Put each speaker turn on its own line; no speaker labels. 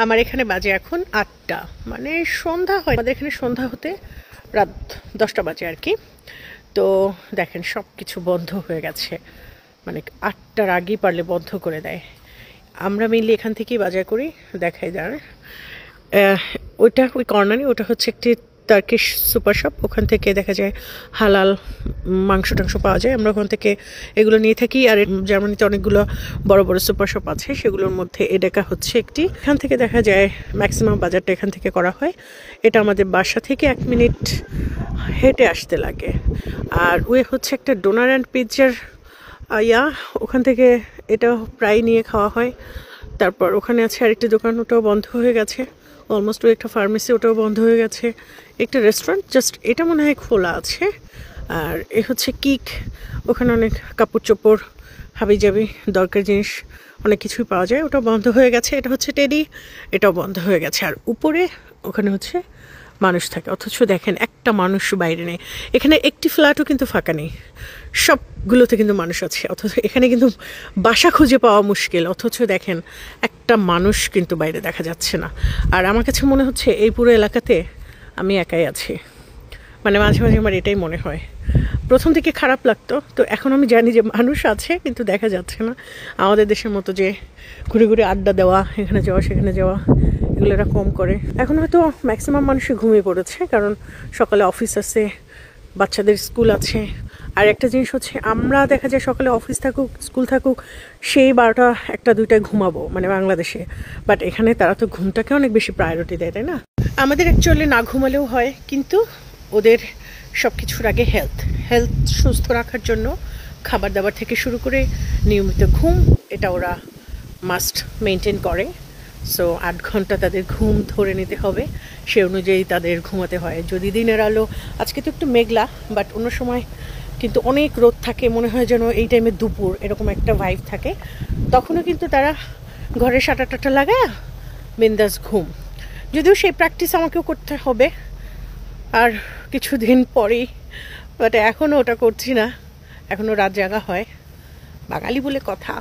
আমার এখানে বাজে এখন 8টা, মানে সন্ধ্যা হয়, আমাদের এখানে সন্ধ্যা হতে রাত 10টা বাজে আর কি। তো দেখেন সব কিছু বন্ধ হয়ে গেছে, মানে 8টার আগেই পারলে বন্ধ করে দেয়। আমরা মেনলি এখান থেকেই বাজার করি, দেখাই দাঁড়ান। ওইটা ওই কর্নারে, ওটা হচ্ছে একটি টার্কিশ সুপার শপ, ওখান থেকে দেখা যায় হালাল মাংস টাংস পাওয়া যায়, আমরা ওখান থেকে এগুলো নিয়ে থাকি। আর জার্মানিতে অনেকগুলো বড় বড় সুপার শপ আছে, সেগুলোর মধ্যে এডেকা হচ্ছে একটি। এখান থেকে দেখা যায় ম্যাক্সিমাম বাজারটা এখান থেকে করা হয়। এটা আমাদের বাসা থেকে 1 মিনিট হেঁটে আসতে লাগে। আর ওই হচ্ছে একটা ডোনার অ্যান্ড পিৎজার ওখান থেকে এটা প্রায় নিয়ে খাওয়া হয়। তারপর ওখানে আছে আরেকটি দোকান, ওটাও বন্ধ হয়ে গেছে অলমোস্ট। ওই একটা ফার্মেসি, ওটাও বন্ধ হয়ে গেছে। একটা রেস্টুরেন্ট জাস্ট এটা মনে হয় খোলা আছে। আর এ হচ্ছে কিক, ওখানে অনেক কাপড় চোপড় হাবিজাবি দরকার জিনিস অনেক কিছুই পাওয়া যায়, ওটাও বন্ধ হয়ে গেছে। এটা হচ্ছে টেডি, এটাও বন্ধ হয়ে গেছে। আর উপরে ওখানে হচ্ছে মানুষ থাকে, অথচ দেখেন একটা মানুষ বাইরে নেই। এখানে একটি ফ্ল্যাটও কিন্তু ফাঁকা নেই, সবগুলোতে কিন্তু মানুষ আছে। অথচ এখানে কিন্তু বাসা খুঁজে পাওয়া মুশকিল, অথচ দেখেন একটা মানুষ কিন্তু বাইরে দেখা যাচ্ছে না। আর আমার কাছে মনে হচ্ছে এই পুরো এলাকাতে আমি একাই আছি, মানে মাঝে মাঝে আমার এটাই মনে হয়। প্রথম থেকে খারাপ লাগতো, তো এখন আমি জানি যে মানুষ আছে কিন্তু দেখা যাচ্ছে না। আমাদের দেশের মতো যে ঘুরে ঘুরে আড্ডা দেওয়া, এখানে যাওয়া সেখানে যাওয়া, এগুলো এরা কম করে। এখন হয়তো ম্যাক্সিমাম মানুষই ঘুমিয়ে পড়েছে, কারণ সকালে অফিস আছে, বাচ্চাদের স্কুল আছে। আর একটা জিনিস হচ্ছে, আমরা দেখা যায় সকালে অফিস থাকুক স্কুল থাকুক সেই 12টা 1টা 2টায় ঘুমাবো, মানে বাংলাদেশে। বাট এখানে তারা তো ঘুমটাকে অনেক বেশি প্রায়োরিটি দেয়, তাই না? আমাদের অ্যাকচুয়ালি না ঘুমালেও হয়, কিন্তু ওদের সব কিছুর আগে হেলথ সুস্থ রাখার জন্য খাবার দাবার থেকে শুরু করে নিয়মিত ঘুম, এটা ওরা মাস্ট মেনটেন করে। সো 8 ঘন্টা তাদের ঘুম ধরে নিতে হবে, সে অনুযায়ী তাদের ঘুমাতে হয়। যদি দিনের আলো, আজকে তো একটু মেঘলা, বাট অন্য সময় কিন্তু অনেক রোদ থাকে, মনে হয় যেন এই টাইমে দুপুর, এরকম একটা ভাইব থাকে। তখনও কিন্তু তারা ঘরে সাটা টাটা লাগায় বিন্দাস ঘুম। যদিও সেই প্র্যাকটিস আমাকেও করতে হবে আর কিছুদিন পরেই, বাট এখনও ওটা করছি না, এখনও রাত জাগা হয়, বাঙালি বলে কথা।